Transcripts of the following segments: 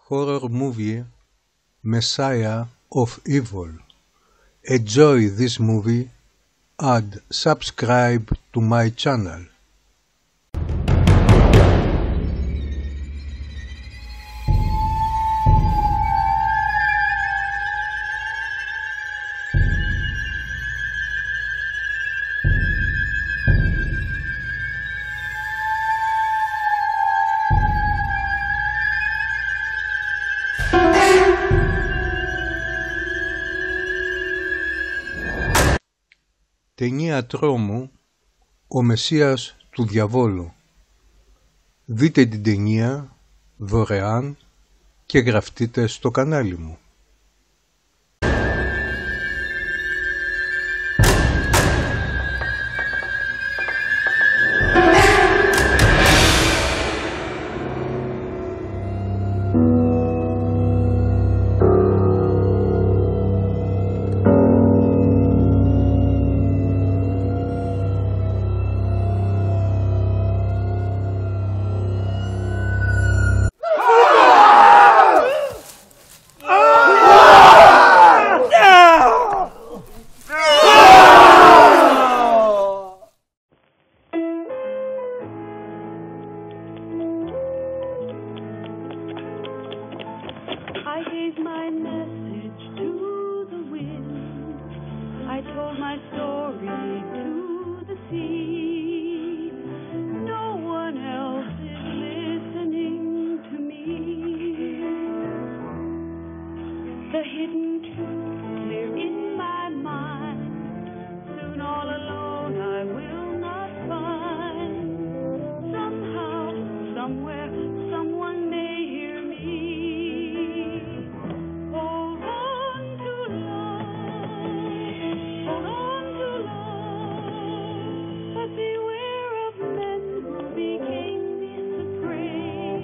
horror movie Messiah of Evil. Enjoy this movie and subscribe to my channel. Ταινία τρόμου «Ο Μεσσίας του Διαβόλου». Δείτε την ταινία δωρεάν και γραφτείτε στο κανάλι μου. I gave my message to the wind. I told my story to the sea. No one else is listening to me. The hidden truth clear in my mind. Soon all alone I will not find. Somehow, somewhere, someone may hear me. Hold on to love, but beware of men who became the prey.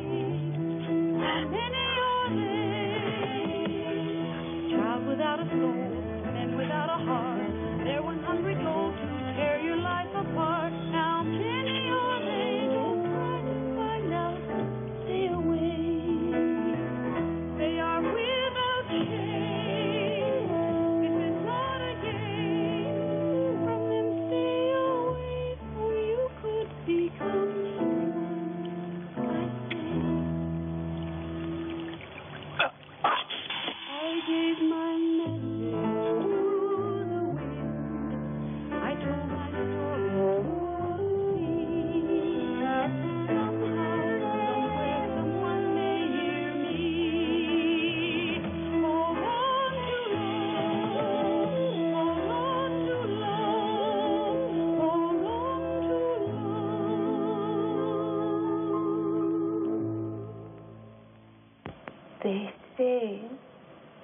Many are they, child without a soul, men without a heart. There was hungry gold to tear your life apart. Now many are they, don't try to find out, stay away. They are without shame. This is not a game. From them stay away, or you could become like them. I gave my message to the wind. I told my story to the sea. Somehow, somewhere, someone may hear me. Hold on to love, hold on to love, hold on to love. They say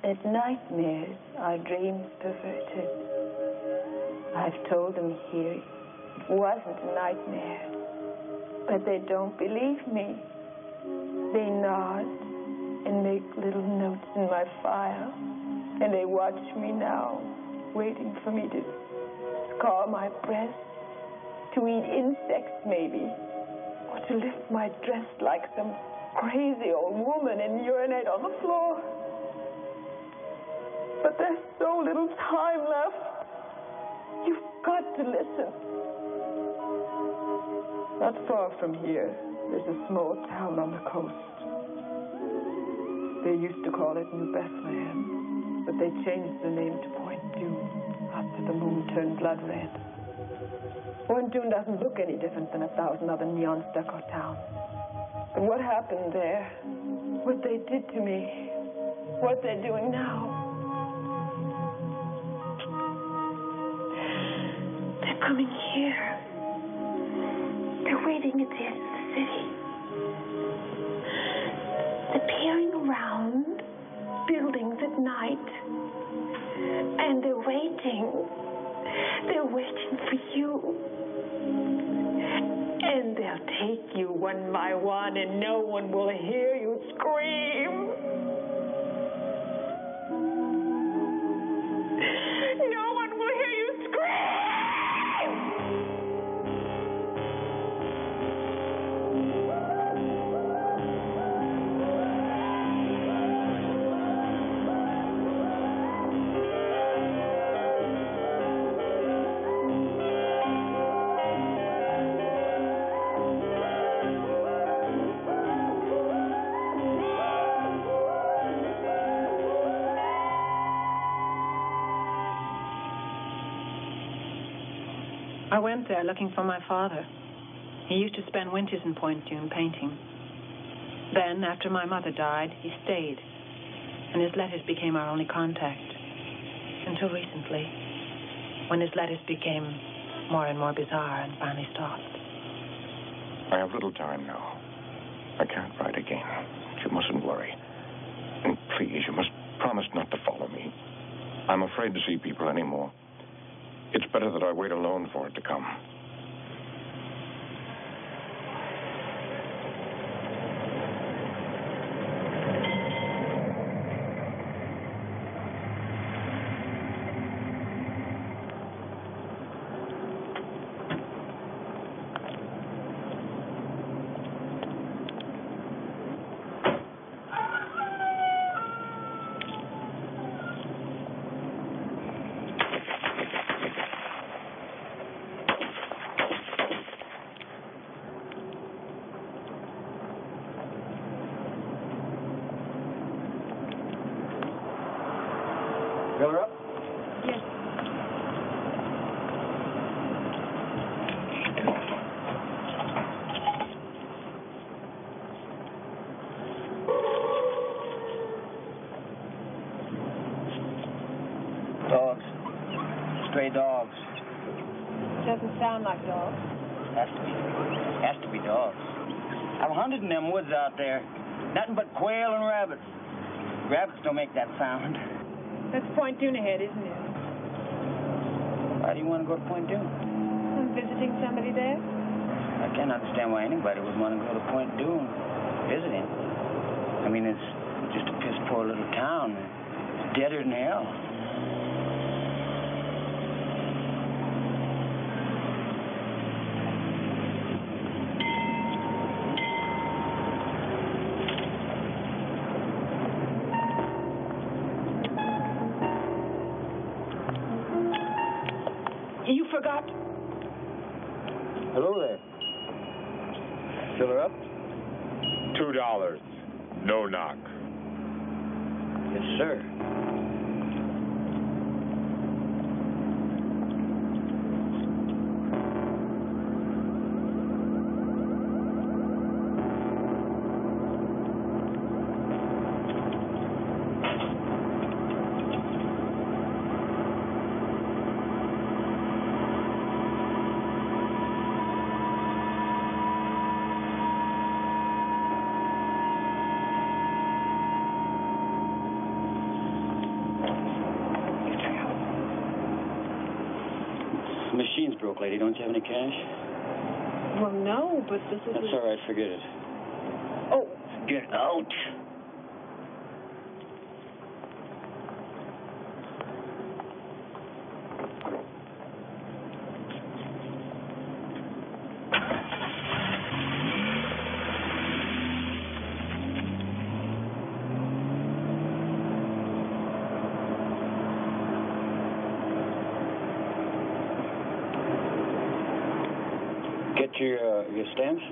that nightmares are dreams perverted. I've told them here it wasn't a nightmare, but they don't believe me. They nod and make little notes in my file, and they watch me now, waiting for me to scar my breast, to eat insects maybe, or to lift my dress like some crazy old woman and urinate on the floor. But there's so little time left. You've got to listen. Not far from here, there's a small town on the coast. They used to call it New Bethlehem, but they changed the name to Point Dune after the moon turned blood red. Point Dune doesn't look any different than 1,000 other neon stucco towns. But what happened there, what they did to me, what they're doing now, they're coming here. They're waiting at the end of the city. They're peering around buildings at night. And they're waiting. They're waiting for you. And they'll take you one by one, and no one will hear you scream. No one will hear you scream! I went there looking for my father. He used to spend winters in Point Dune painting. Then, after my mother died, he stayed, and his letters became our only contact. Until recently, when his letters became more and more bizarre and finally stopped. I have little time now. I can't write again. You mustn't worry. And please, you must promise not to follow me. I'm afraid to see people anymore. It's better that I wait alone for it to come. Fill her up? Yes. Dogs. Stray dogs. Doesn't sound like dogs. Has to be. Has to be dogs. I've hunted in them woods out there. Nothing but quail and rabbits. Rabbits don't make that sound. That's Point Dune ahead, isn't it? Why do you want to go to Point Dune? I'm visiting somebody there. I can't understand why anybody would want to go to Point Dune visiting. I mean, it's just a piss poor little town. It's deader than hell. You forgot. Hello there. Fill her up? $2. No knock. Yes, sir. The machine's broke, lady. Don't you have any cash? Well, no, but this is... That's all right. Forget it. Oh, Get out. Get your stamps?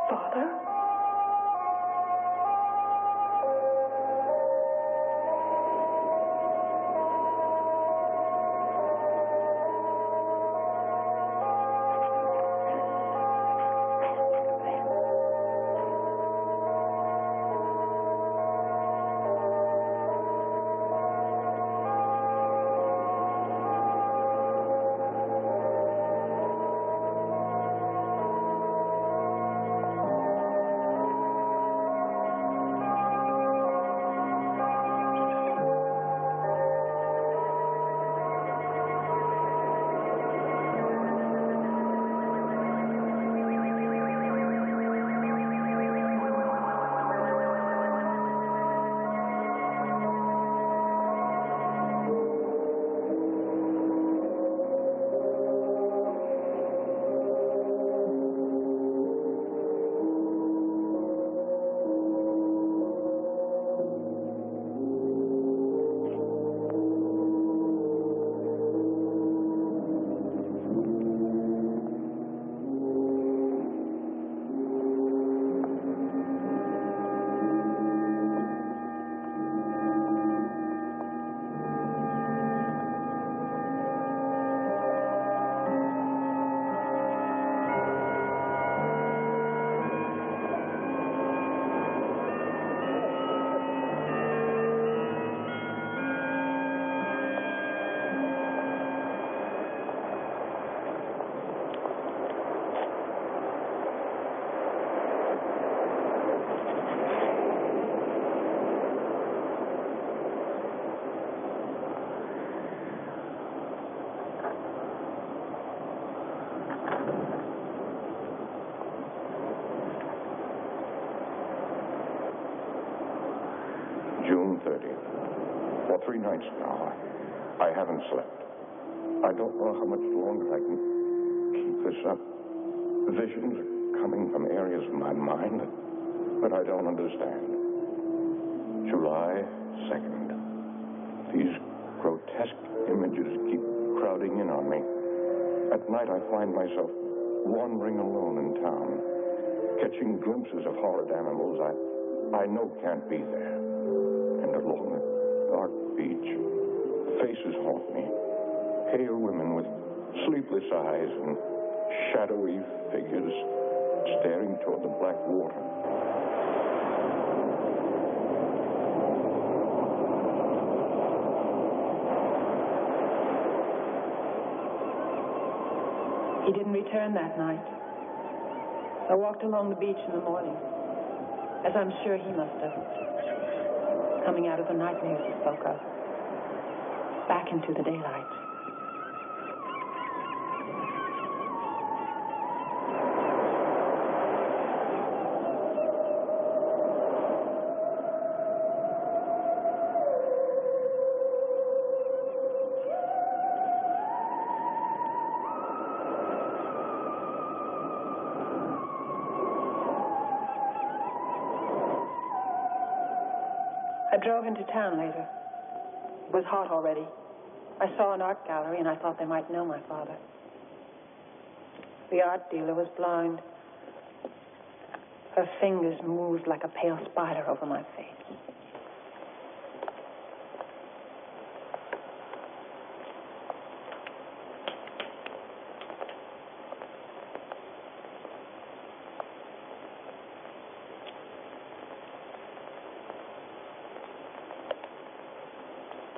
Father? June 30th. For 3 nights now, I haven't slept. I don't know how much longer I can keep this up. Visions are coming from areas of my mind that I don't understand. July 2nd. These grotesque images keep crowding in on me. At night I find myself wandering alone in town, catching glimpses of horrid animals I know can't be there. And along the dark beach, faces haunt me. Pale women with sleepless eyes and shadowy figures staring toward the black water. He didn't return that night. I walked along the beach in the morning, as I'm sure he must have, coming out of the nightmares he spoke of, back into the daylight. I drove into town later. It was hot already. I saw an art gallery and I thought they might know my father. The art dealer was blind. Her fingers moved like a pale spider over my face.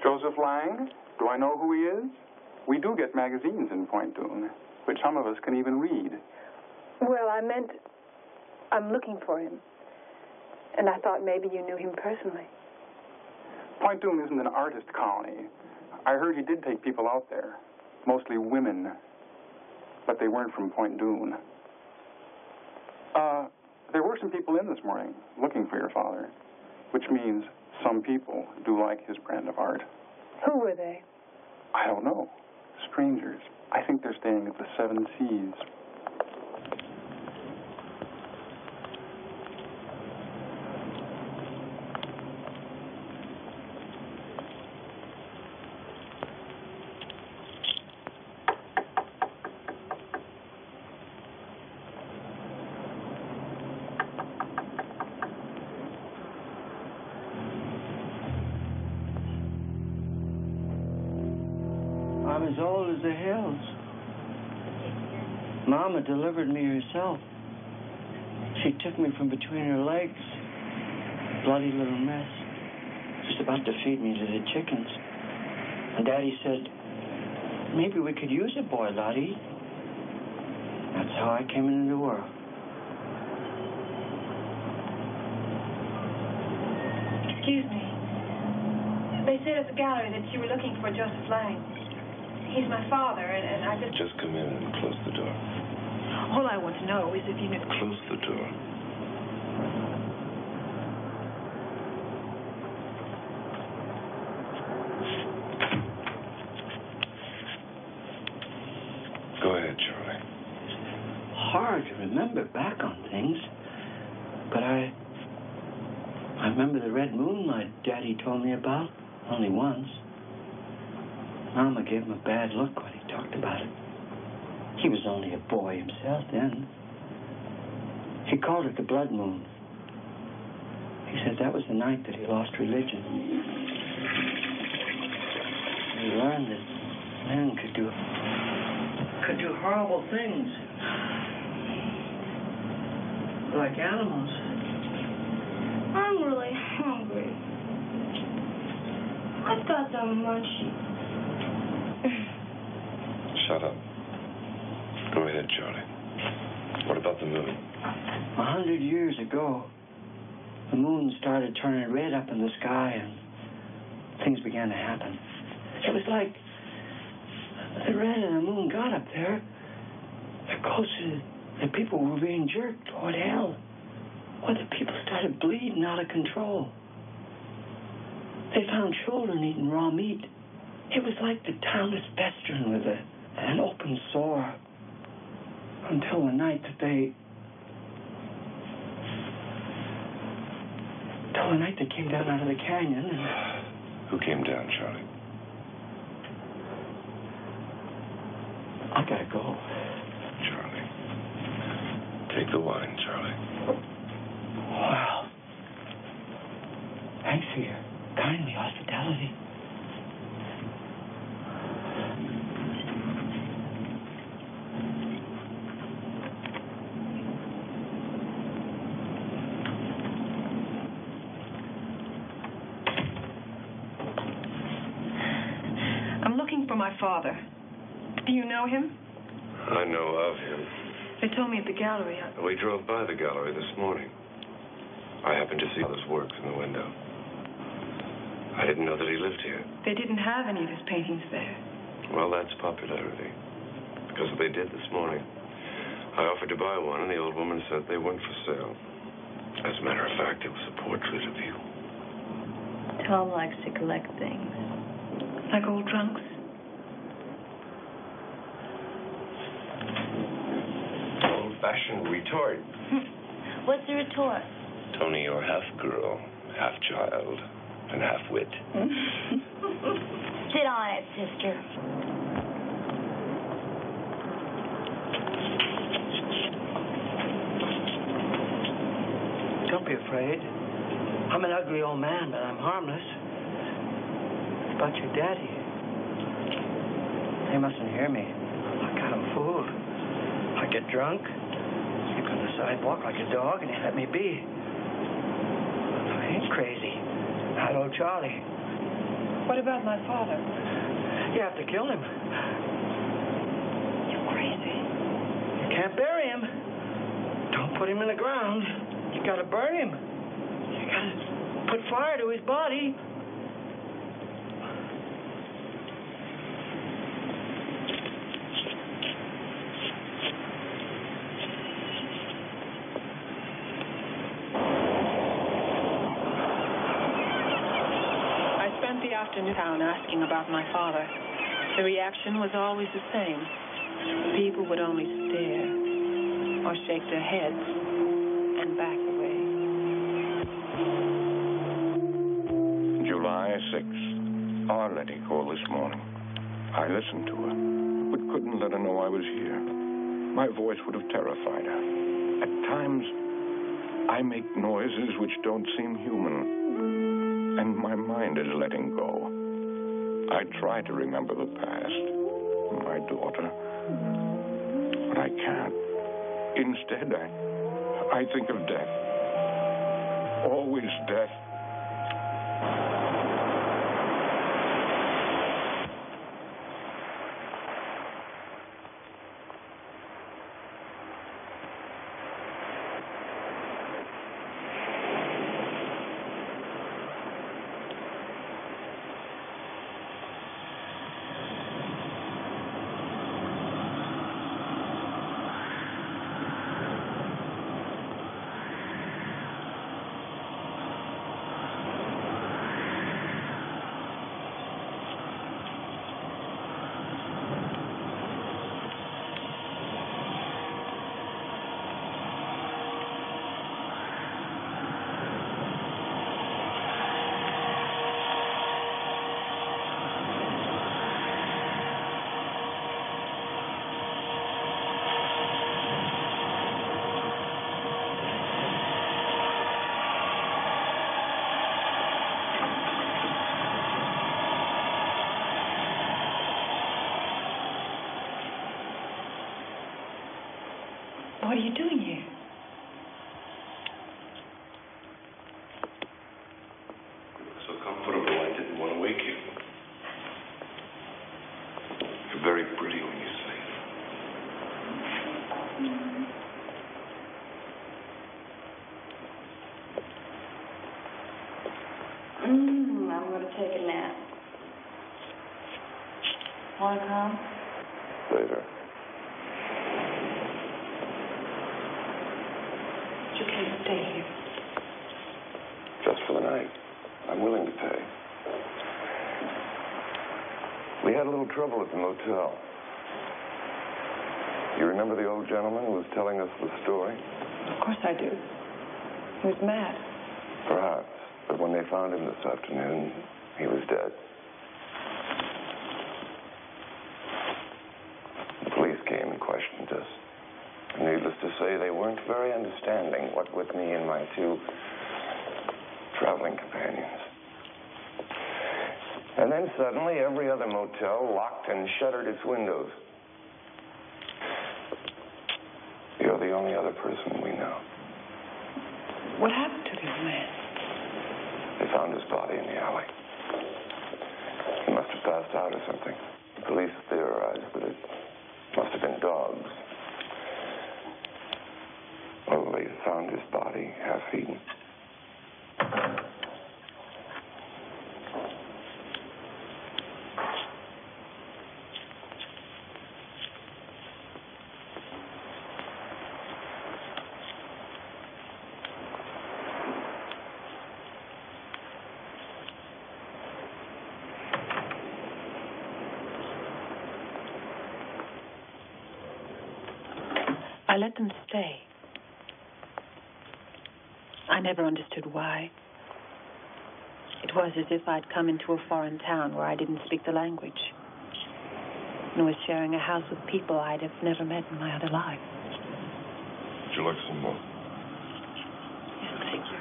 Joseph Lang? Do I know who he is? We do get magazines in Point Dume, which some of us can even read. Well, I meant I'm looking for him. And I thought maybe you knew him personally. Point Dume isn't an artist colony. I heard he did take people out there, mostly women, but they weren't from Point Dume. There were some people in this morning looking for your father, which means some people do like his brand of art. Who were they? I don't know. Strangers. I think they're staying at the Seven Seas. as old as the hills. Mama delivered me herself. She took me from between her legs. Bloody little mess. Just about to feed me to the chickens. And Daddy said, maybe we could use a boy, Lottie. That's how I came into the world. Excuse me. They said at the gallery that you were looking for Joseph Lang. He's my father, and I just... Just come in and close the door. All I want to know is if you knew... Close the door. Go ahead, Charlie. Hard to remember back on things, but I remember the red moon my daddy told me about, only once. Mama gave him a bad look when he talked about it. He was only a boy himself then. He called it the blood moon. He said that was the night that he lost religion. He learned that men could do horrible things. Like animals. I'm really hungry. I've got some munchies. Shut up. Go ahead, Charlie. What about the moon? 100 years ago, the moon started turning red up in the sky and things began to happen. It was like the red of the moon got up there, the closer the people were being jerked toward hell, or the people started bleeding out of control. They found children eating raw meat. It was like the town was festering with an open sore until the night that they came down out of the canyon. And who came down, Charlie? I gotta go. Charlie. Take the wine, Charlie. Wow. Thanks for your kindly hospitality. I'm looking for my father. Do you know him? I know of him. They told me at the gallery. We drove by the gallery this morning. I happened to see all his works in the window. I didn't know that he lived here. They didn't have any of his paintings there. Well, that's popularity. Because they did this morning. I offered to buy one, and the old woman said they weren't for sale. As a matter of fact, it was a portrait of you. Tom likes to collect things. Like old trunks? Old-fashioned retort. What's a retort? Tony, you're half girl, half child, and half wit. Sit on it, sister. Don't be afraid. I'm an ugly old man, but I'm harmless. It's about your daddy. They mustn't hear me. I got him fooled. I get drunk, sleep on the sidewalk like a dog, and they let me be. I ain't crazy. Not old Charlie. What about my father? You have to kill him. You're crazy. You can't bury him. Don't put him in the ground. You gotta burn him. You gotta put fire to his body. Afternoon town asking about my father. The reaction was always the same. People would only stare or shake their heads and back away. July 6th. Arletty called this morning. I listened to her, but couldn't let her know I was here. My voice would have terrified her. At times, I make noises which don't seem human. And my mind is letting go. I try to remember the past, my daughter. But I can't. Instead, I think of death. Always death. What are you doing here? So comfortable, I didn't want to wake you. You're very pretty when you sleep. I'm going to take a nap. Want to come? Later. You can't stay here. Just for the night. I'm willing to pay. We had a little trouble at the motel. You remember the old gentleman who was telling us the story? Of course I do. He was mad. Perhaps. But when they found him this afternoon, he was dead. The police came and questioned us. Needless to say, they weren't very understanding, what with me and my two traveling companions. And then suddenly, every other motel locked and shuttered its windows. You're the only other person we know. What happened to this man? They found his body in the alley. He must have passed out or something. The police theorized that it must have been dogs. Well, they found his body half-eaten. I let them stay. I never understood why. It was as if I'd come into a foreign town where I didn't speak the language and was sharing a house with people I'd have never met in my other life. Would you like some more? Yes, thank you.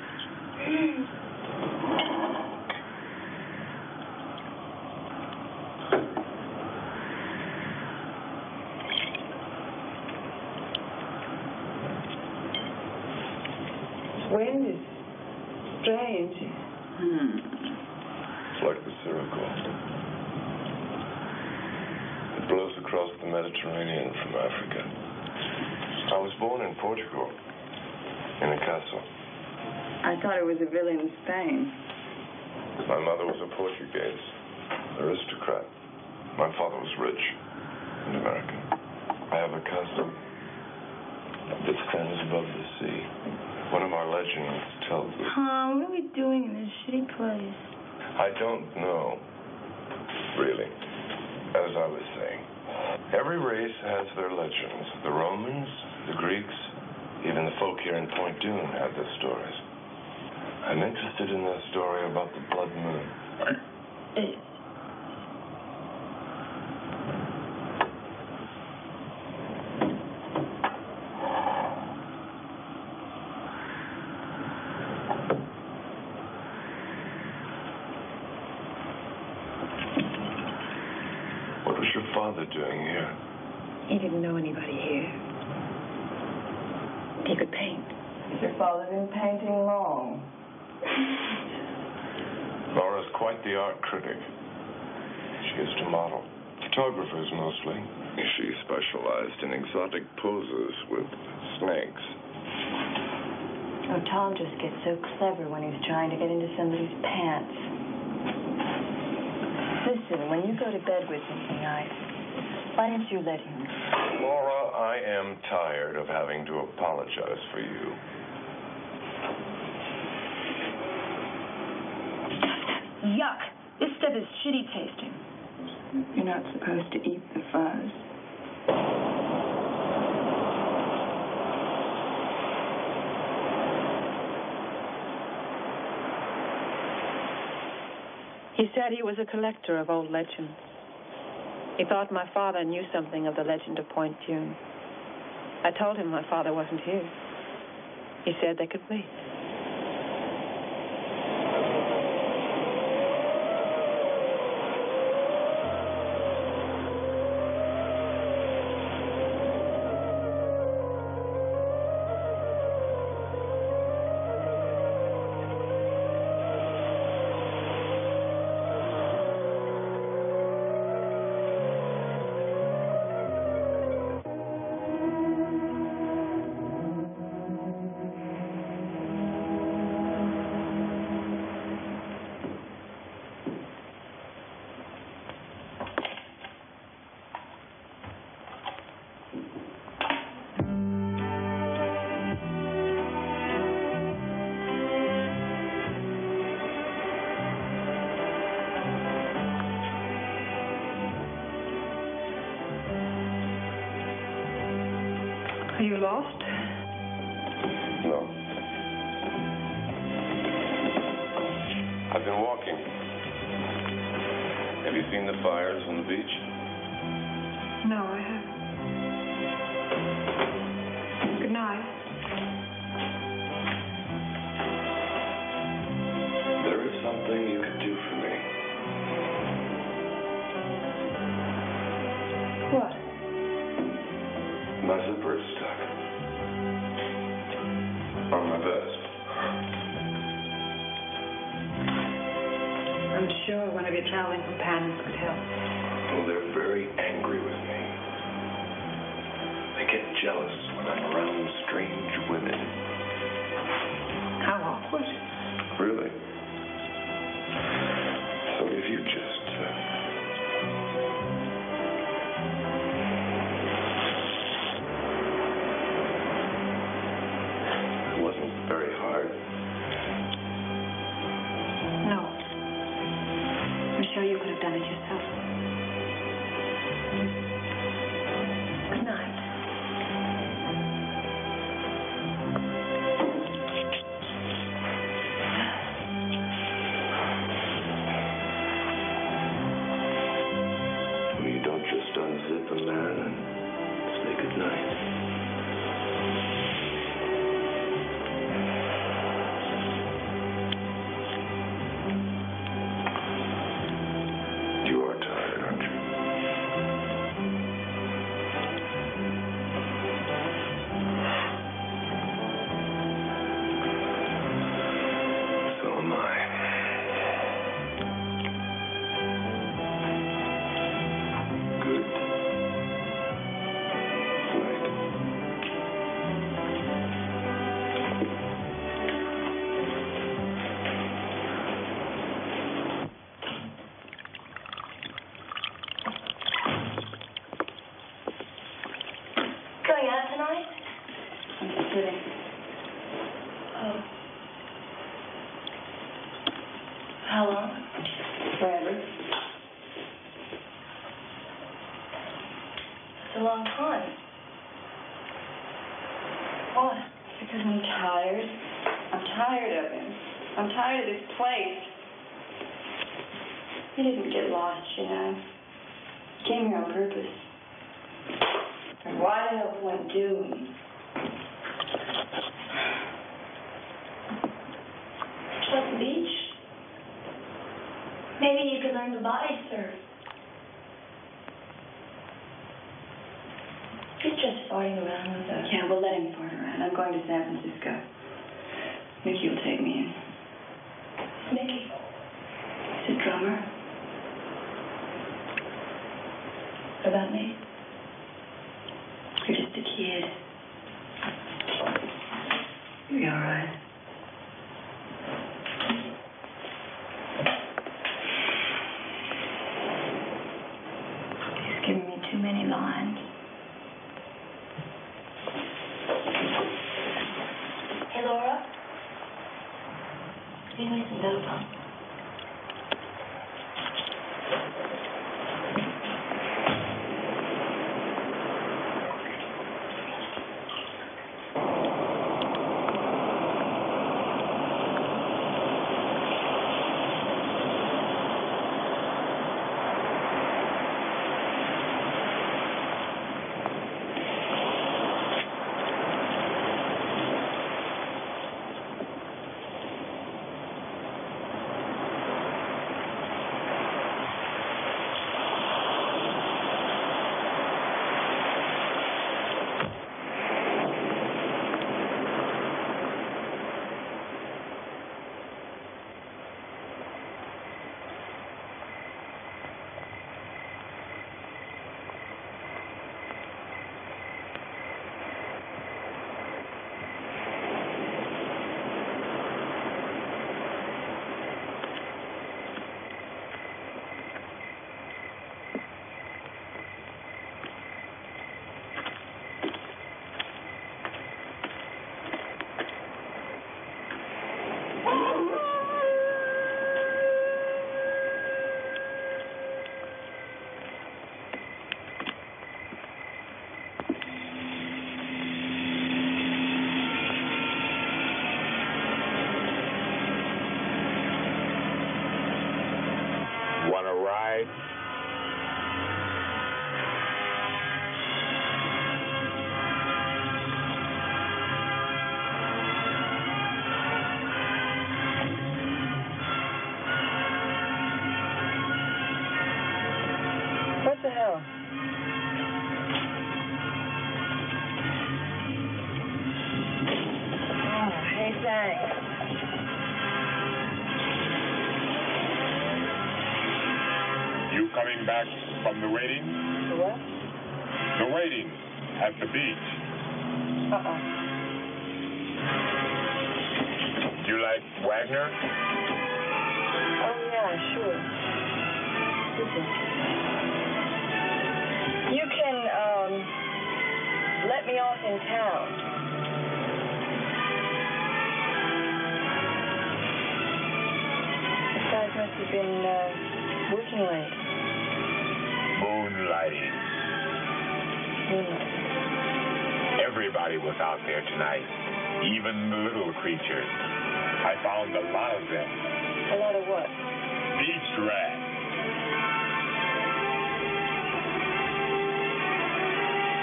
Wind is strange. It's like the Sirocco. It blows across the Mediterranean from Africa. I was born in Portugal, in a castle. I thought it was a villa in Spain. My mother was a Portuguese, aristocrat. My father was rich and American. I have a castle that stands above the sea. One of our legends tells us. What are we doing in this shitty place? I don't know, really. As I was saying, every race has their legends. The Romans, the Greeks, even the folk here in Point Dune had their stories. I'm interested in that story about the blood moon. father doing here? He didn't know anybody here. He could paint. Has your father been painting long? Laura's quite the art critic. She used to model. Photographers mostly. She specialized in exotic poses with snakes. Oh, Tom just gets so clever when he's trying to get into somebody's pants. Listen, when you go to bed with him tonight, why don't you let him? Laura, I am tired of having to apologize for you. Yuck! This stuff is shitty tasting. You're not supposed to eat the fuzz. He said he was a collector of old legends. He thought my father knew something of the legend of Point Dune. I told him my father wasn't here. He said they could wait. Are you lost? No. I've been walking. Have you seen the fires on the beach? No, I haven't. Good night. There is something you could do for me. What? My zipper is stuck. On my vest. I'm sure one of your traveling companions could help. Well, they're very angry with me. They get jealous when I'm around strange women. How awkward. Really? So if you just... It wasn't very hard. No. I'm sure you could have done it yourself. Good night. Well, you don't just unzip a man and say goodnight. You are tired, aren't you? So am I. Good night. Going out tonight? I'm sitting. Oh. How long? Forever. It's a long time. What? Because I'm tired. I'm tired of him. I'm tired of this place. He didn't get lost, you know. He came here on purpose. And why the hell Point Dune? Like the beach? Maybe you could learn to body surf. farting around with us. Yeah, we'll let him fart around. I'm going to San Francisco. Mickey will take me in. Mickey? He's a drummer. What about me? You're just a kid. You'll be all right. He's giving me too many lines. Hey, Laura. Leave me some dope. What the hell? Oh, hey, thanks. You coming back from the waiting? The what? The waiting at the beach. You like Wagner? Oh, yeah, sure. Listen. You can, let me off in town. You guys must have been, working late. Moonlighting. Moonlight. Everybody was out there tonight, even the little creatures. I found a lot of them. A lot of what? Beach rats.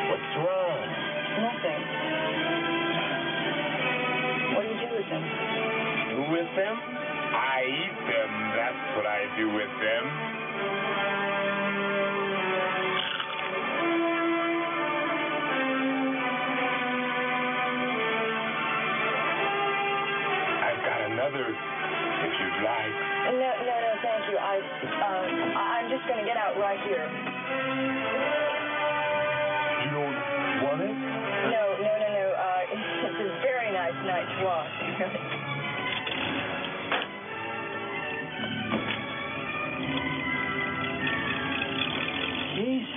What's wrong? Nothing. What do you do with them? Do with them? I eat them. That's what I do with them. I've got another, if you'd like. No, thank you. I'm just going to get out right here. You don't want it? No. It's a very nice night's walk. Jesus.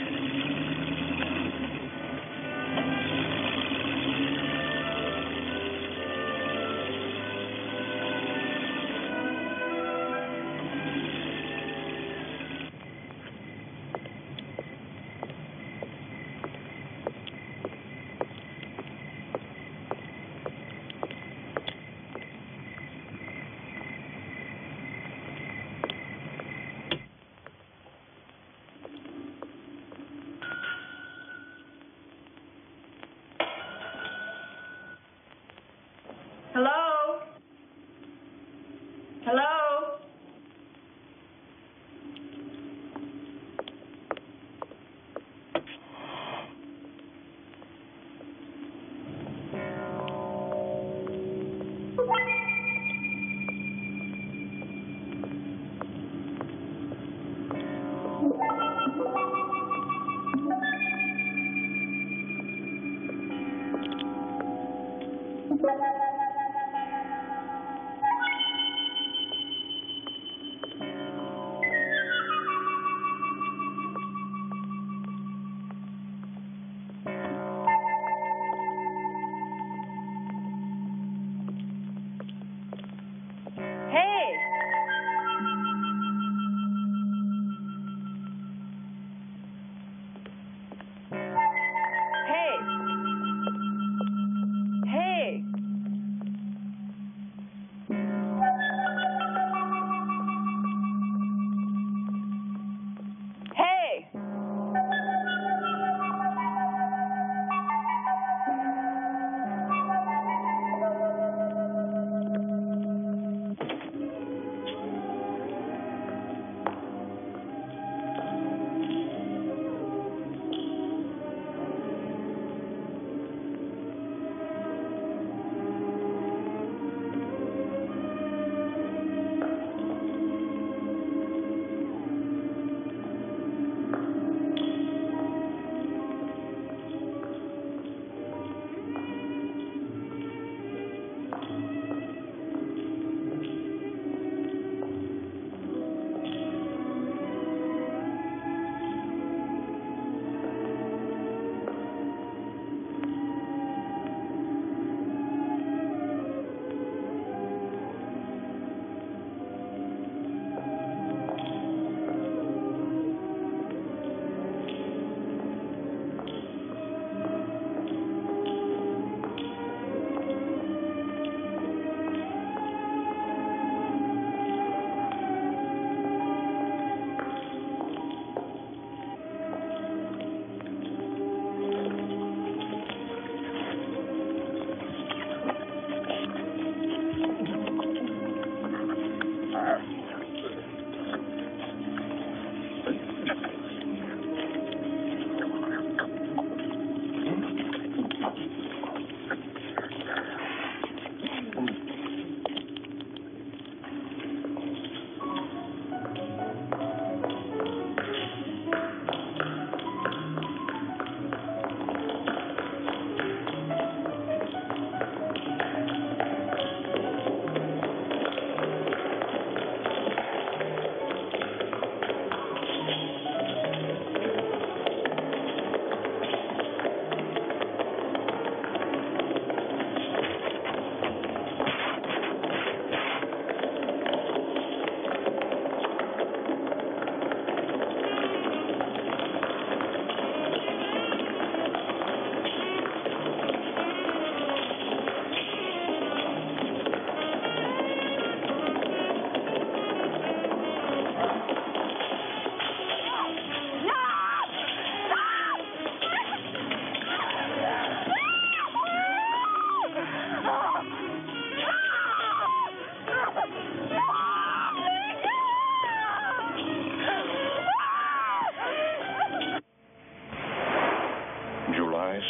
Hello? Hello?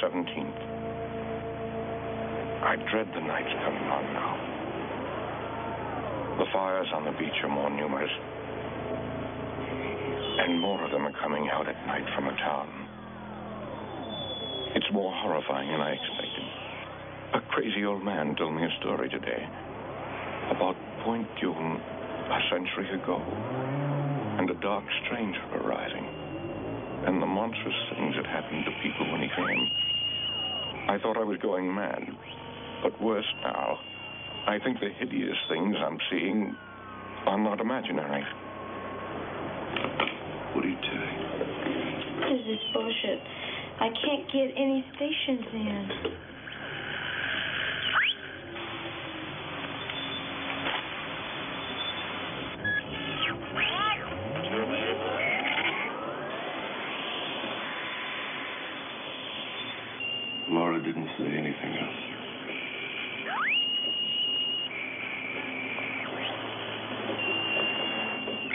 17th. I dread the nights coming on now. The fires on the beach are more numerous, and more of them are coming out at night from a town. It's more horrifying than I expected. A crazy old man told me a story today about Point Dume a century ago, and a dark stranger arriving, and the monstrous things that happened to people when he came. I thought I was going mad, but worse now. I think the hideous things I'm seeing are not imaginary. What are you doing? What is this bullshit? I can't get any stations in. Laura didn't say anything else.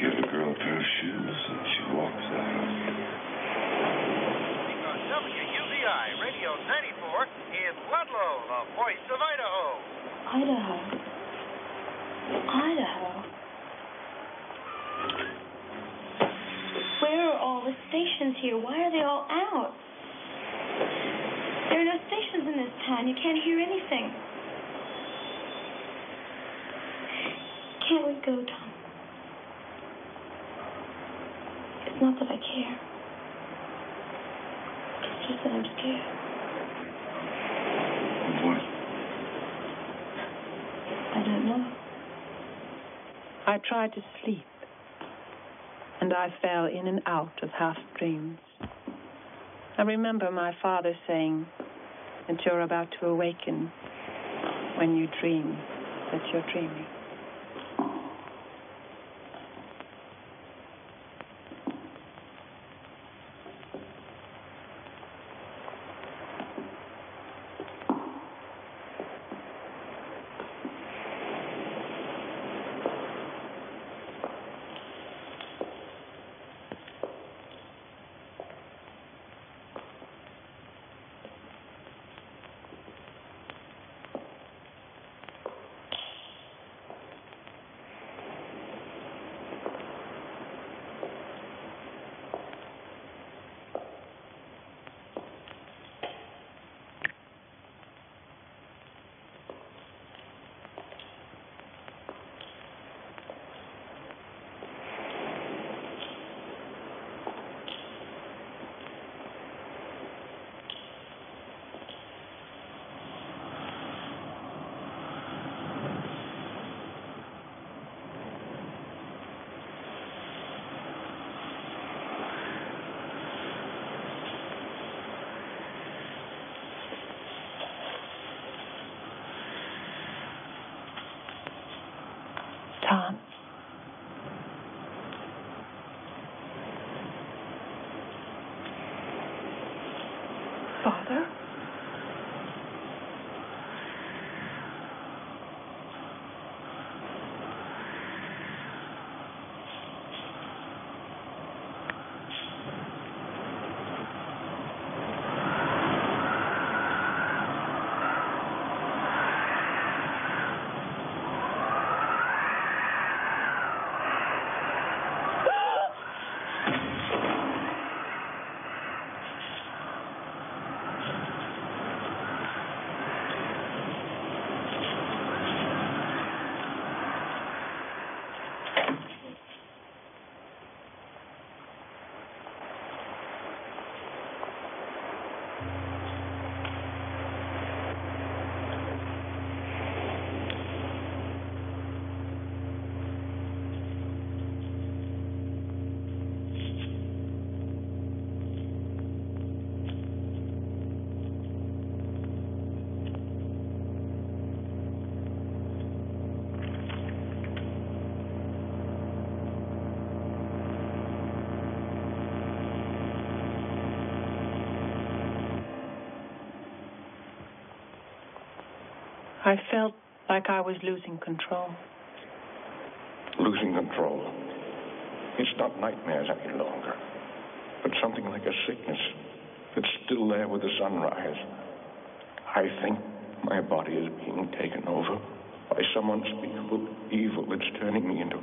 Give a girl a pair of shoes and she walks out. On WUBI Radio 94 in Ludlow, the voice of Idaho. Idaho. Idaho. Where are all the stations here? Why are they all out? There are no stations in this town. You can't hear anything. Can't we go, Tom? It's not that I care. It's just that I'm scared. What? I don't know. I tried to sleep, and I fell in and out of half dreams. I remember my father saying that you're about to awaken when you dream that you're dreaming. Tom. Father? I felt like I was losing control. Losing control. It's not nightmares any longer, but something like a sickness. that's still there with the sunrise. I think my body is being taken over by some unspeakable evil that's turning me into...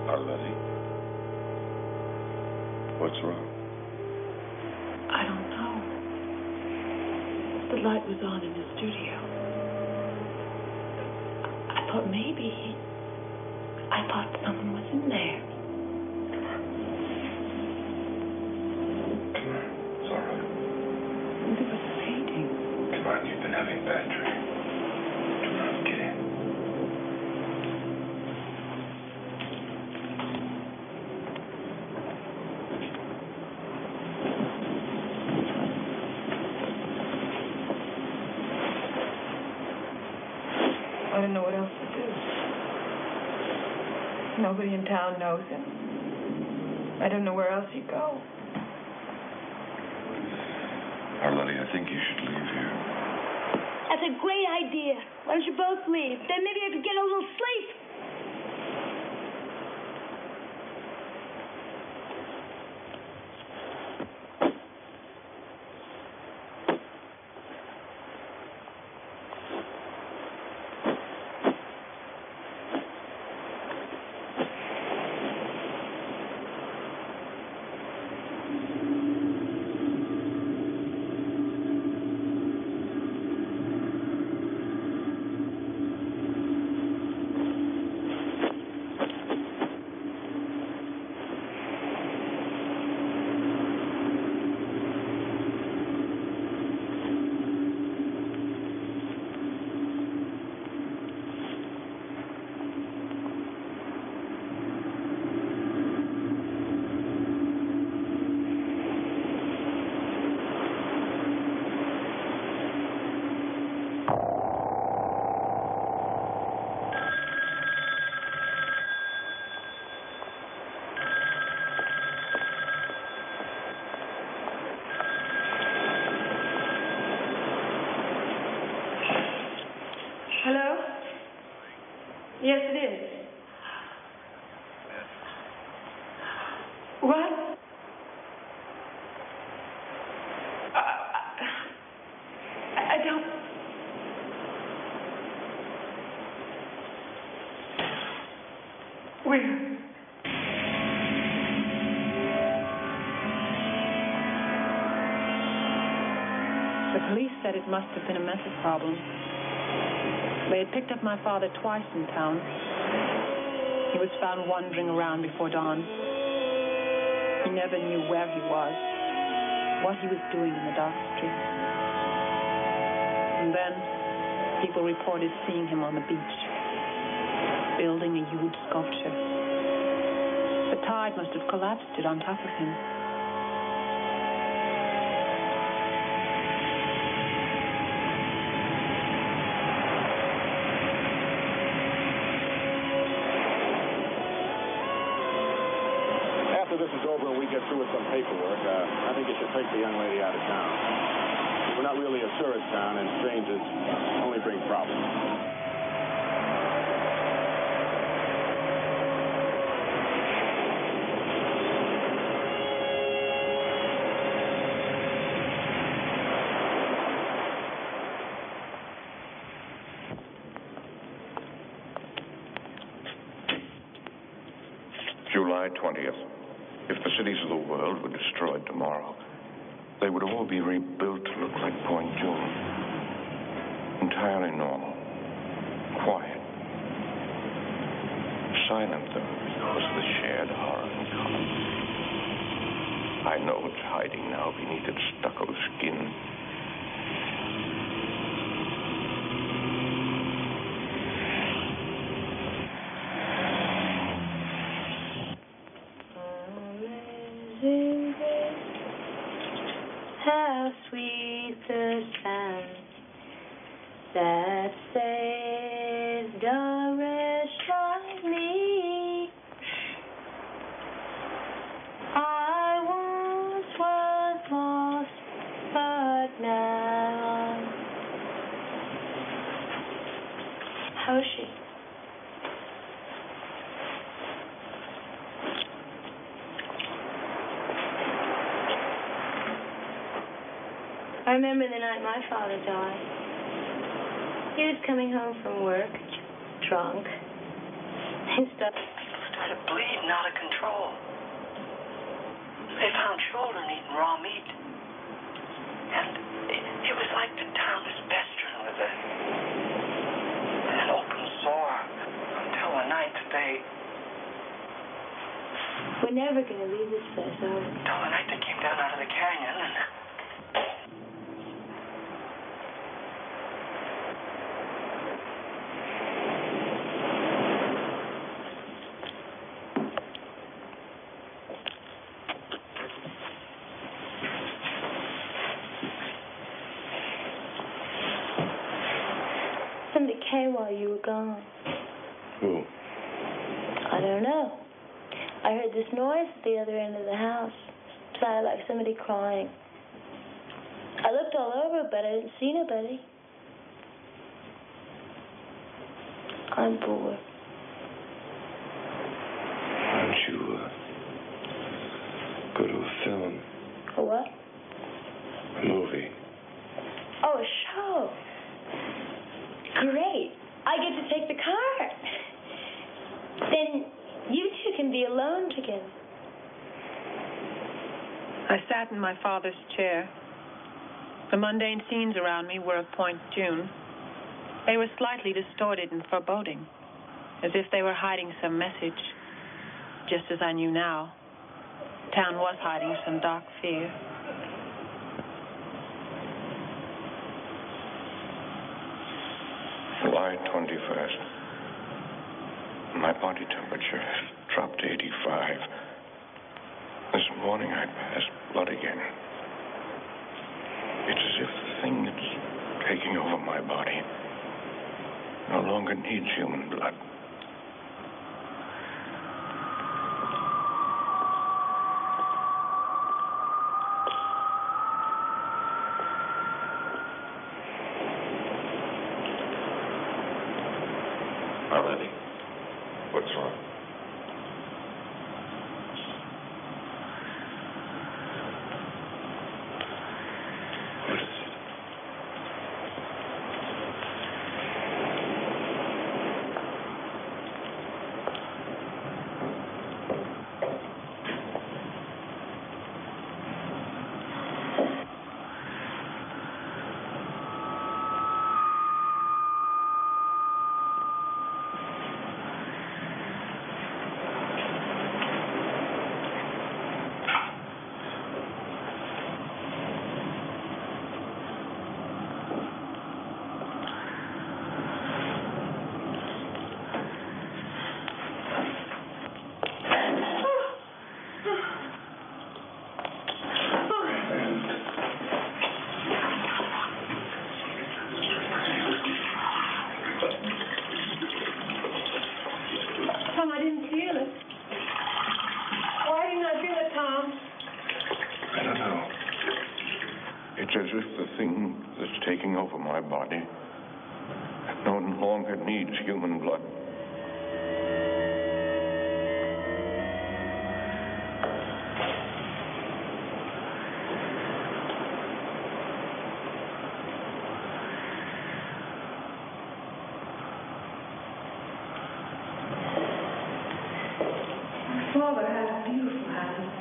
Arletty? What's wrong? I don't know. The light was on in the studio. I thought maybe I thought someone was in there. Come on. It's all right. There was a painting. Come on, you've been having bad dreams. Come on, get in. I don't know what else to do. Nobody in town knows him. I don't know where else he'd go. Arletty, I think you should leave here. That's a great idea. Why don't you both leave? Then maybe I could get a little sleep. Hello? Yes, it is. What? I don't... Where? The police said it must have been a mental problem. They had picked up my father twice in town. He was found wandering around before dawn. He never knew where he was, what he was doing in the dark streets. And then people reported seeing him on the beach, building a huge sculpture. The tide must have collapsed it on top of him. After this is over and we get through with some paperwork, I think you should take the young lady out of town. We're not really a tourist town, and strangers only bring problems. July 20th. If the cities of the world were destroyed tomorrow, they would all be rebuilt to look like Point June. Entirely normal. Quiet. Silent, though, because of the shared horror in common. I know it's hiding now beneath its stucco skin. How sweet the sand that saved a wretch like me. I once was lost, but now. How is she? I remember the night my father died. He was coming home from work, drunk, and stuff. People started bleeding out of control. They found children eating raw meat. And it was like the town was pestering with an open sore until the night that We're never going to leave this place, are we? Until the night they came down out of the canyon and... Somebody came while you were gone. Who? I don't know. I heard this noise at the other end of the house. It sounded like somebody crying. I looked all over, but I didn't see nobody. I'm bored. Why don't you go to a film? A what? A movie. Oh, a show. Great. I get to take the car. Then you two can be alone together. I sat in my father's chair. The mundane scenes around me were of Point June. They were slightly distorted and foreboding, as if they were hiding some message, just as I knew now. Town was hiding some dark fear. July 21st. My body temperature has dropped to 85. This morning I passed blood again. It's as if the thing that's taking over my body no longer needs human blood. Arletty, what's wrong? What is it? Tom, I didn't feel it. Why didn't I feel it, Tom? I don't know. It's as if the thing that's taking over my body no longer needs human blood. Father had beautiful hands.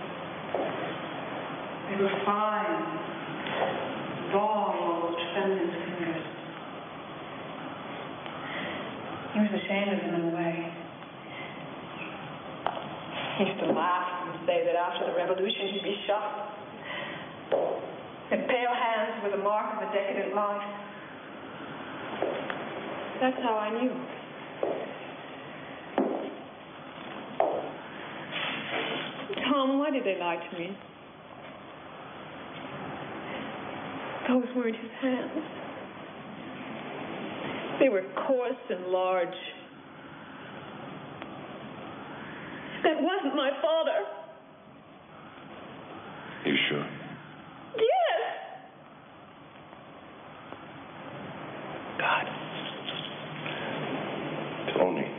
They were fine, long, almost feminine fingers. He was ashamed of them in a way. He used to laugh and say that after the revolution he'd be shot. His pale hands were the mark of a decadent life. That's how I knew. Tom, why did they lie to me? Those weren't his hands. They were coarse and large. That wasn't my father. You sure? Yes. God. Tony.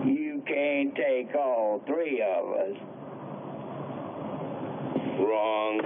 You can't take all three of us. Wrong.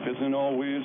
Isn't always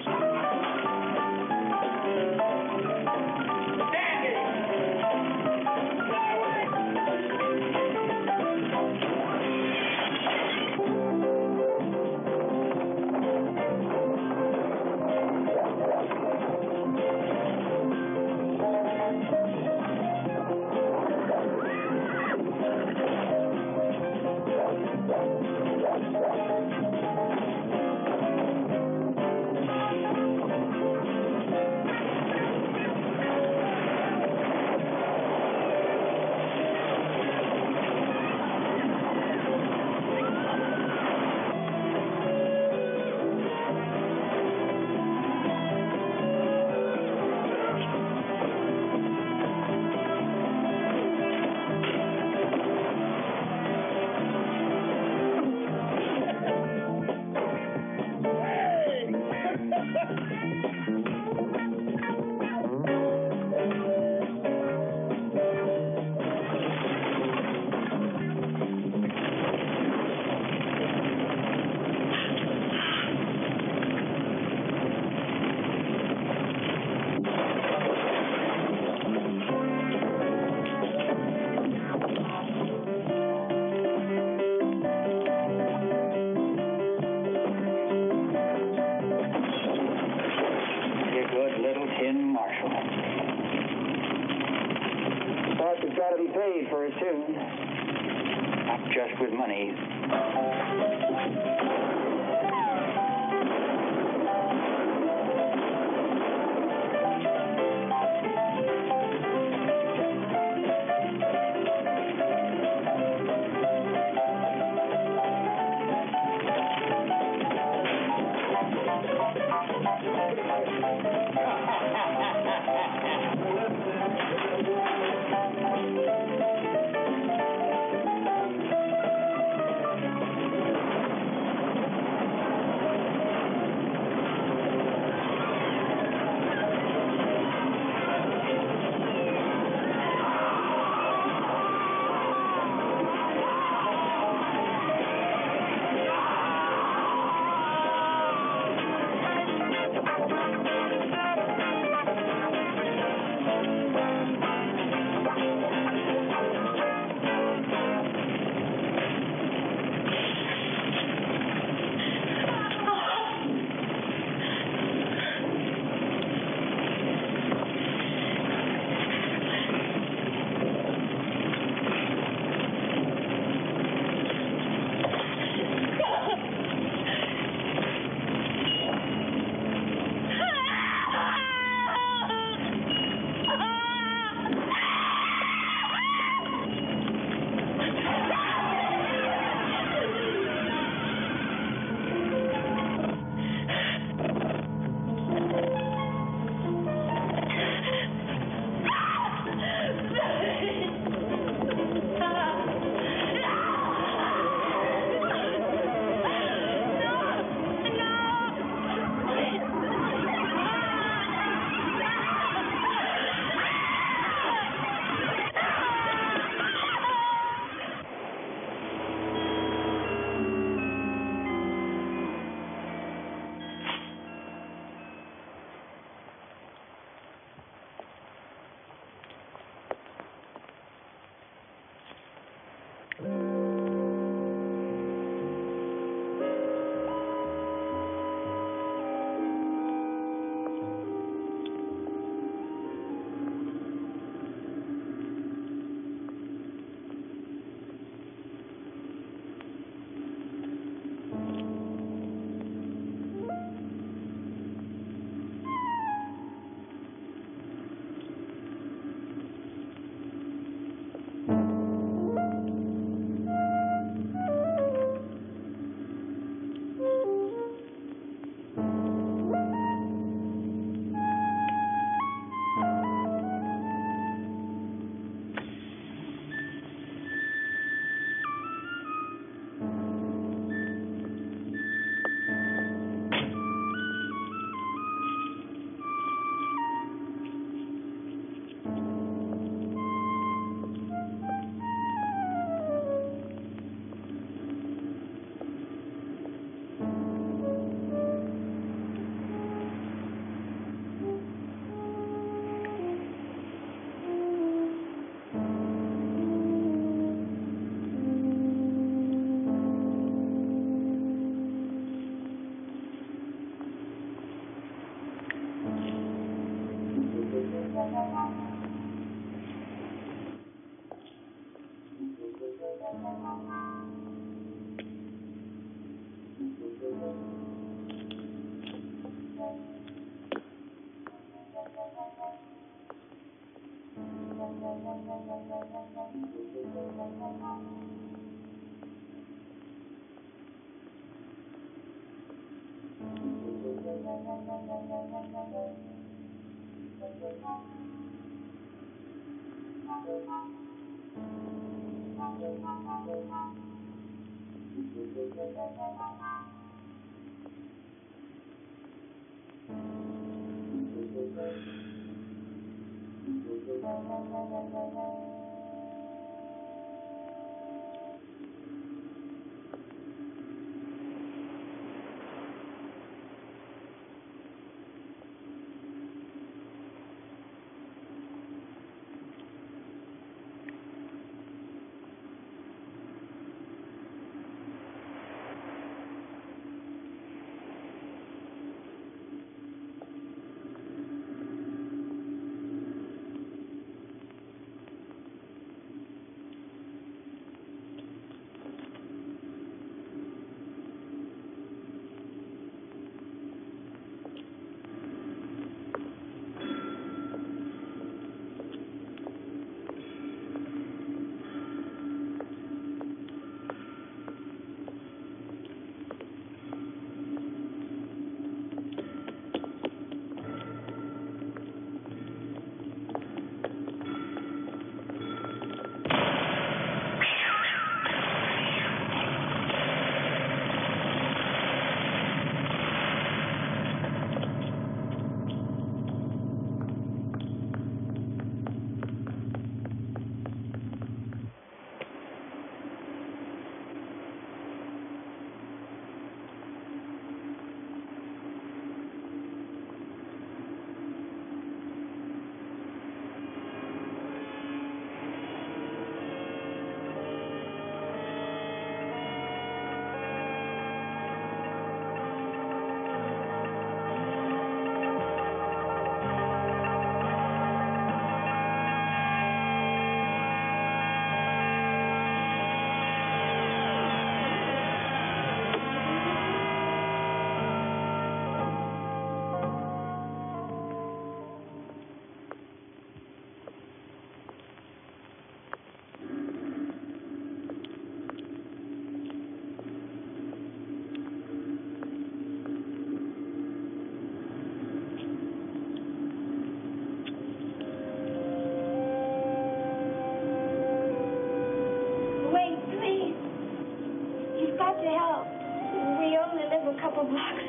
paid for it soon. Not just with money.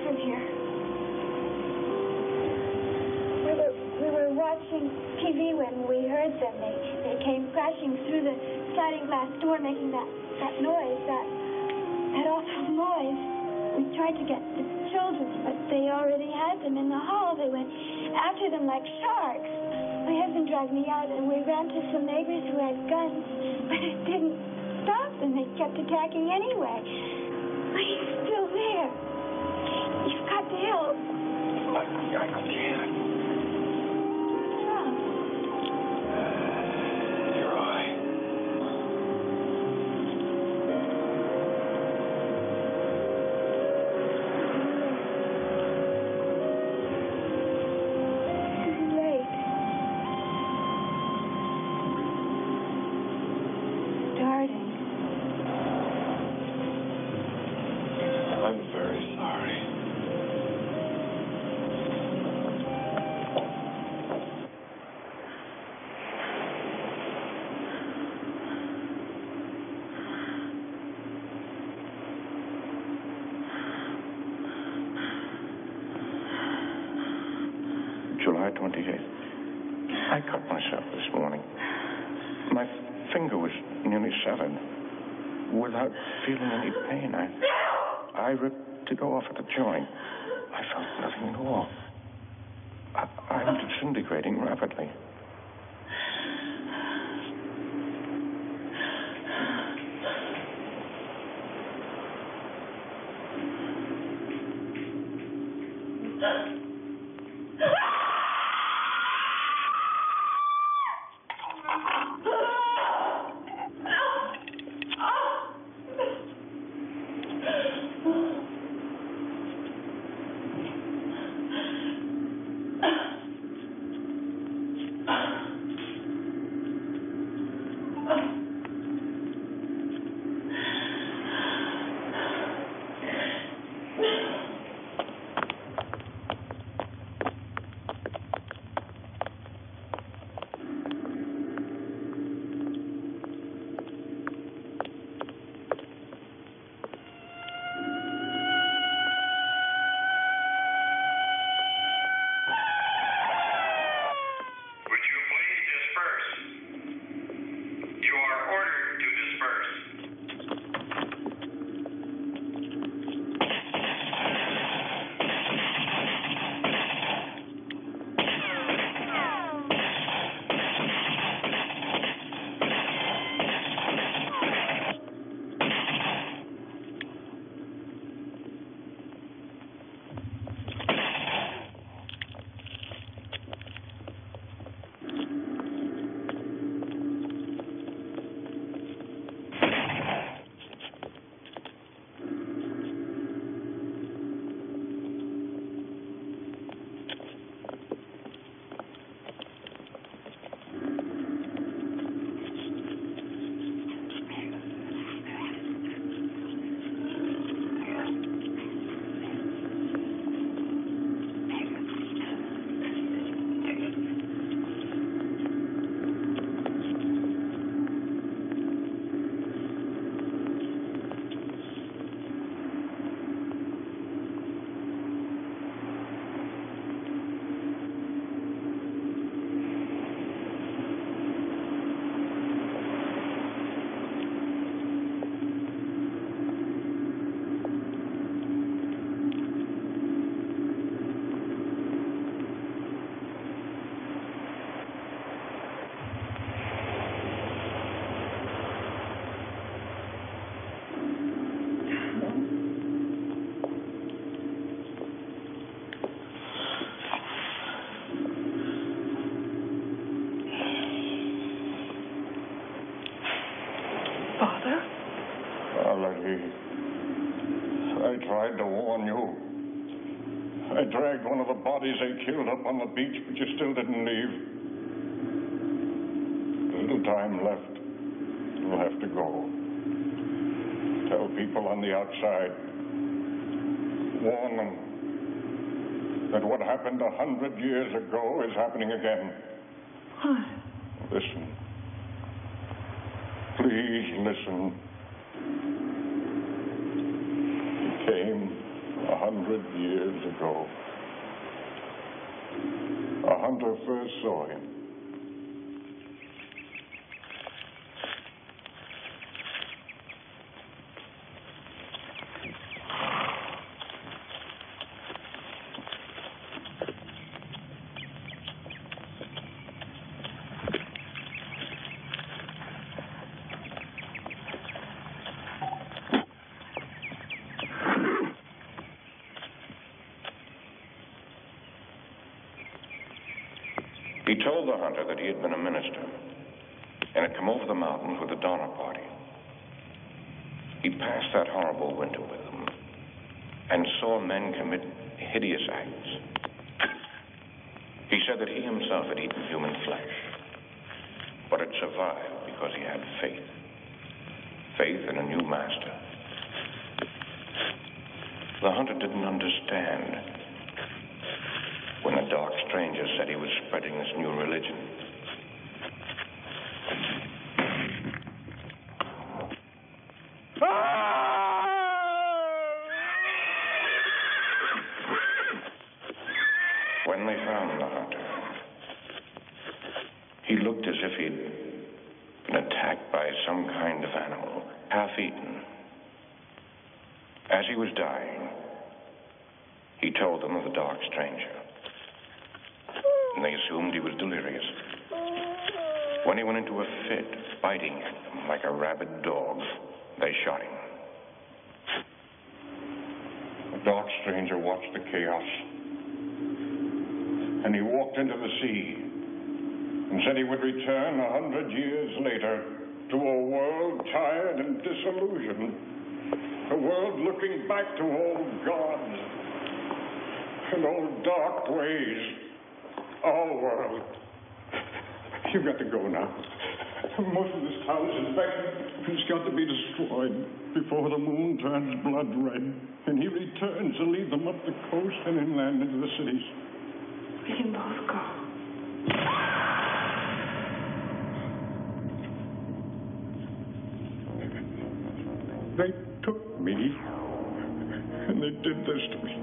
from here. We were watching TV when we heard them. They came crashing through the sliding glass door, making that noise, that awful noise. We tried to get the children, but they already had them in the hall. They went after them like sharks. My husband dragged me out, and we ran to some neighbors who had guns, but it didn't stop them. They kept attacking anyway. He's still there. You've got to help. I can't. What's wrong? Your eye. Too late. Starting. I'm very sorry. July 28th. I cut myself this morning. My finger was nearly severed. Without feeling any pain, I ripped to go off at the joint. I felt nothing at all. I'm disintegrating rapidly. Arletty, I tried to warn you. I dragged one of the bodies they killed up on the beach, but you still didn't leave. A little time left. You'll have to go. Tell people on the outside. Warn them that what happened 100 years ago is happening again. What? Listen. Please listen. It came 100 years ago. A hunter first saw him. He told the hunter that he had been a minister and had come over the mountains with a Donner Party. He passed that horrible winter with them and saw men commit hideous acts. He said that he himself had eaten human flesh, but had survived because he had faith. Faith in a new master. The hunter didn't understand when the dark stranger said he was spreading this new religion. When they found the hunter, he looked as if he'd been attacked by some kind of animal, half-eaten. As he was dying, he told them of the dark stranger, and they assumed he was delirious. When he went into a fit, biting at them like a rabid dog, they shot him. The dark stranger watched the chaos, and he walked into the sea and said he would return 100 years later to a world tired and disillusioned, a world looking back to old gods and old dark ways. Our world. You've got to go now. Most of this town is vacant. It's got to be destroyed before the moon turns blood red and he returns to lead them up the coast and inland into the cities. We can both go. They took me and they did this to me.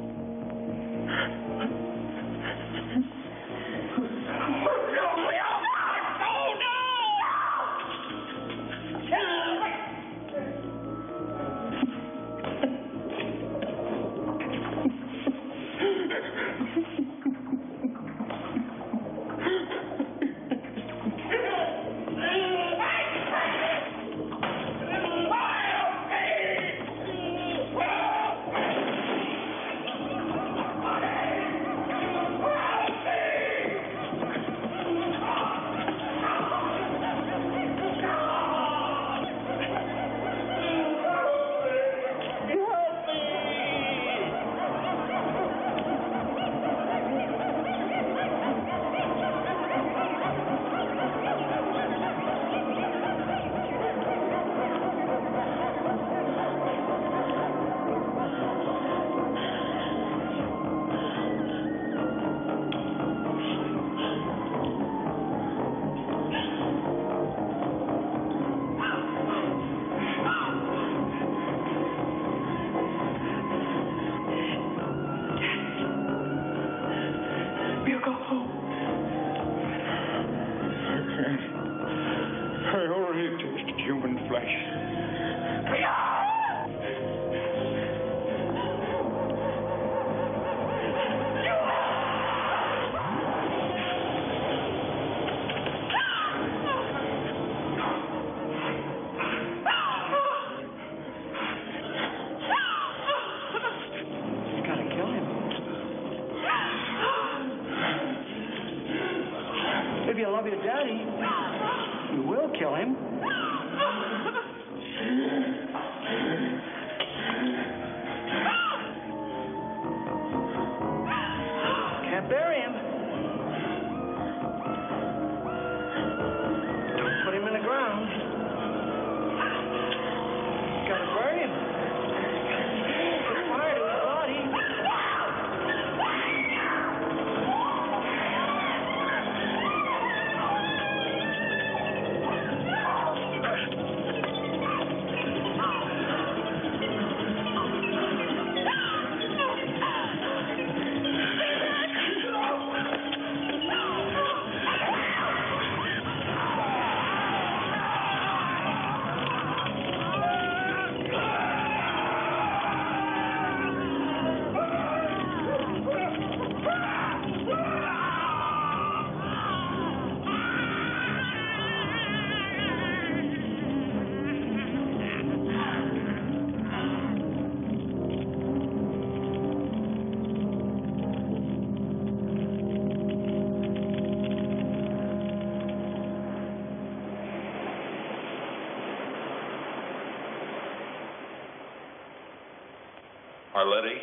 If you love your daddy, you will kill him. Can't bury him. Put him in the ground. Gotta bury him. Put fire to his body. Arletty?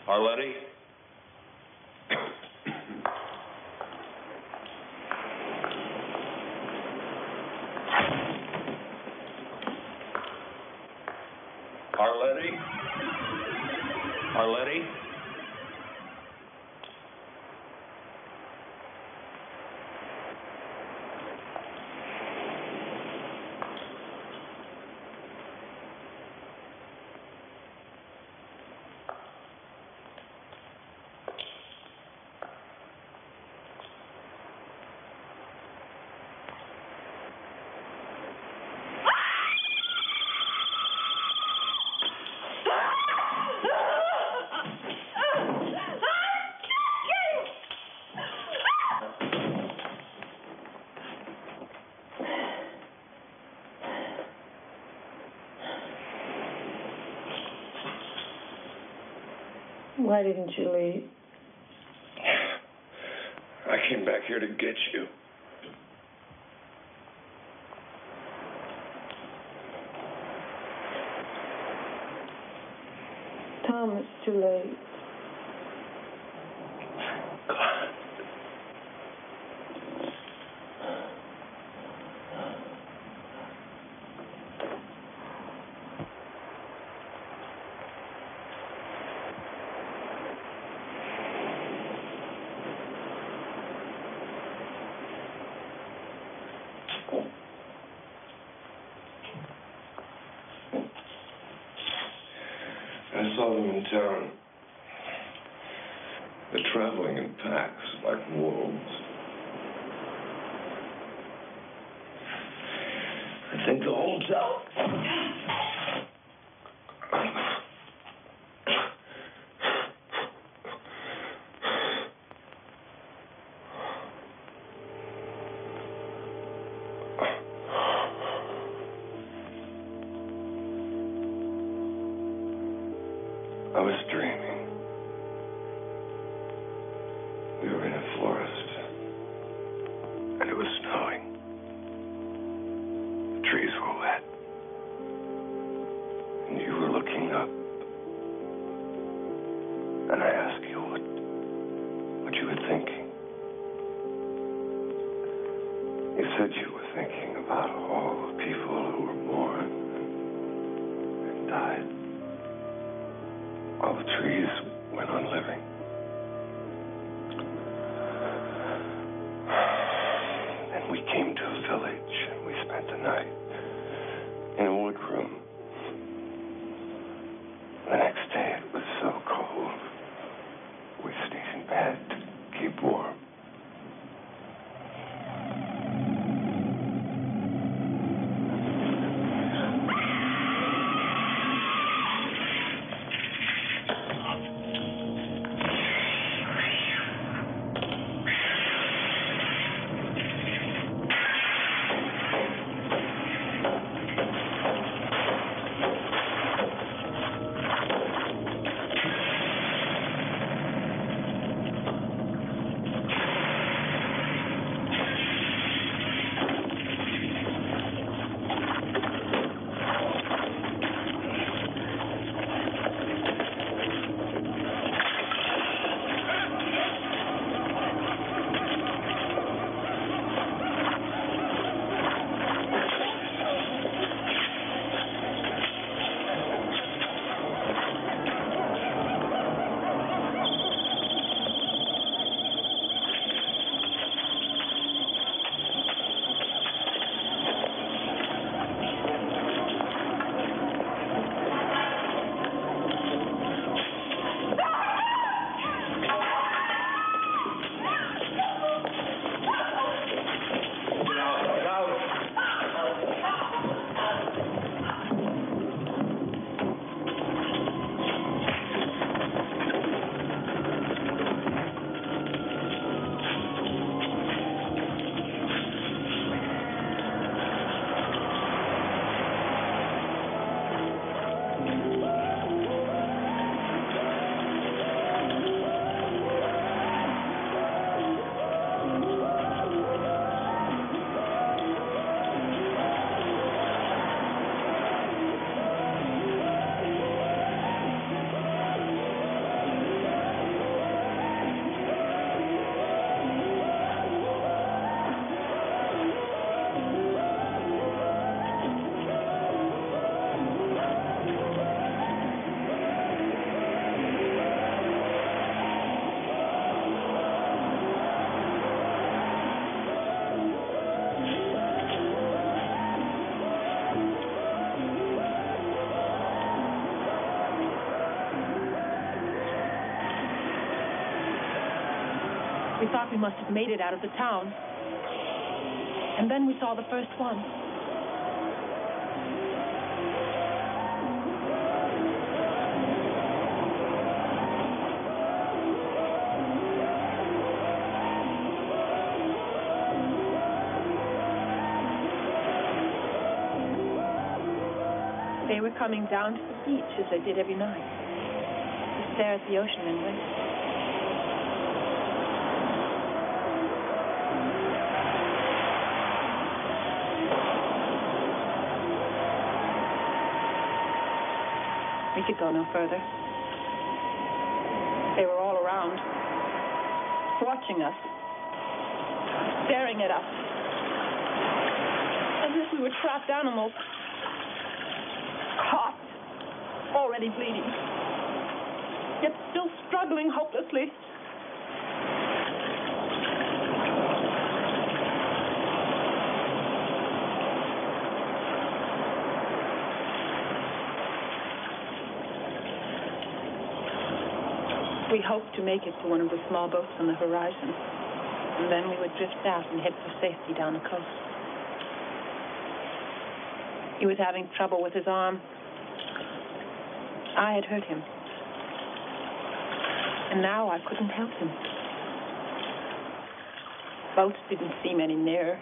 Arletty? Arletty? Arletty? Why didn't you leave? I came back here to get you. Tom, it's too late. God. I saw them in town. They're traveling in packs like wolves. I think the whole town. I was dreaming. We were in a forest, and it was snowing. The trees were wet, and you were looking up. And I asked you what you were thinking. You said you were thinking about all the people who were born and died. All the trees went on living. Then we came to a village and we spent the night in a wood room. The next day it was so cold, we stayed in bed to keep warm. We thought we must have made it out of the town. And then we saw the first one. They were coming down to the beach as they did every night, to stare at the ocean and wait. We could go no further. They were all around, watching us, staring at us, as if we were trapped animals. Caught, already bleeding, yet still struggling hopelessly. We hoped to make it to one of the small boats on the horizon, and then we would drift out and head for safety down the coast. He was having trouble with his arm. I had hurt him. And now I couldn't help him. Boats didn't seem any nearer.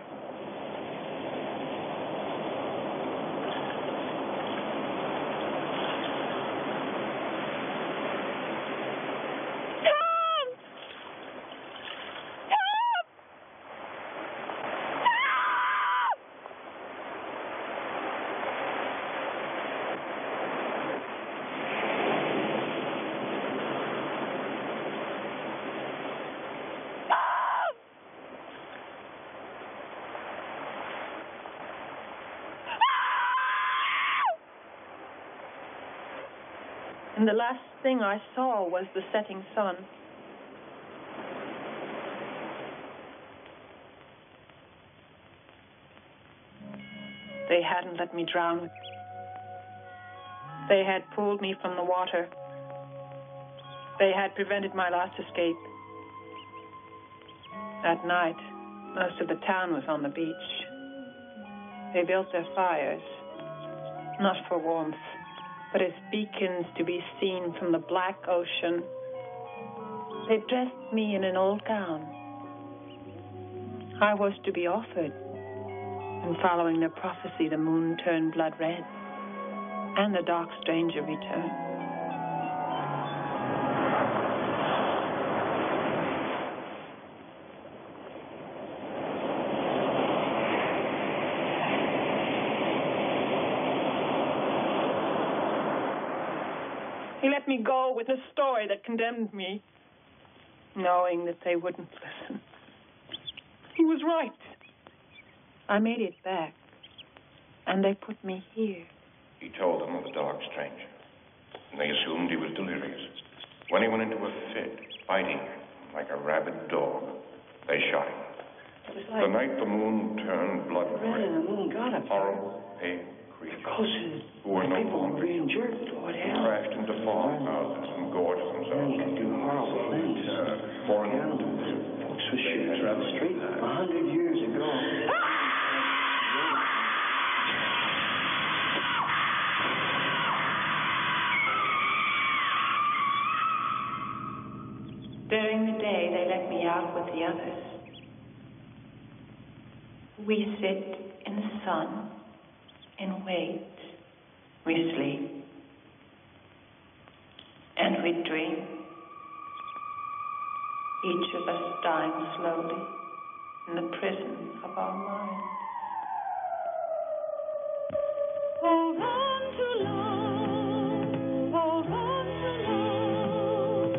And the last thing I saw was the setting sun. They hadn't let me drown. They had pulled me from the water. They had prevented my last escape. That night, most of the town was on the beach. They built their fires, not for warmth, but as beacons to be seen from the black ocean. They dressed me in an old gown. I was to be offered, and following their prophecy, the moon turned blood red, and the dark stranger returned. He let me go with a story that condemned me, knowing that they wouldn't listen. He was right. I made it back, and they put me here. He told them of the dark stranger, and they assumed he was delirious. When he went into a fit, biting like a rabid dog, they shot him. It was like the night the moon turned blood red, and the moon got up. horrible, pale creatures who were no people longer were being jerked toward hell. crashed into farmhouses and gorged themselves. You can do horrible things. Foreign Folks were shooting in the street 100 years ago. During the day, they let me out with the others. We sit in the sun and wait. We sleep. And we dream. Each of us dying slowly in the prison of our minds. Hold on to love, hold on to love,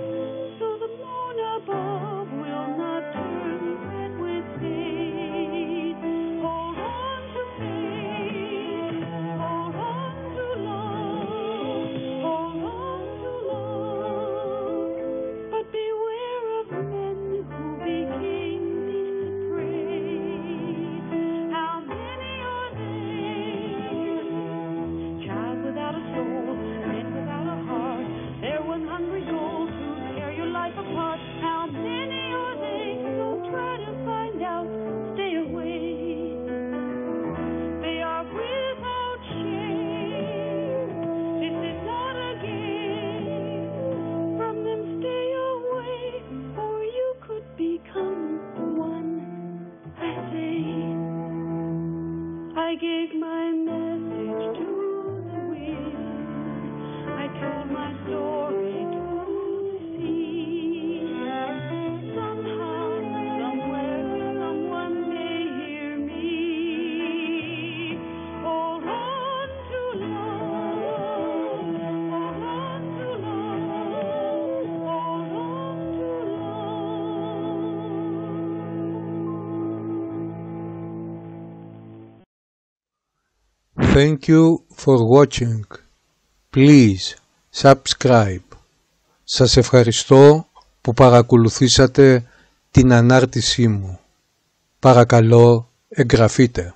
so the moon above will not turn red with hate. Hold on to faith, hold on to love, hold on to love, but beware of men who became beasts of prey. How many are there? take my message to the wind. I told my story to the sea. Somehow, somewhere, someone may hear me. Hold on to love, hold on to love, hold on to love. Thank you for watching. Please subscribe. Σας ευχαριστώ που παρακολουθήσατε την ανάρτησή μου. Παρακαλώ εγγραφείτε.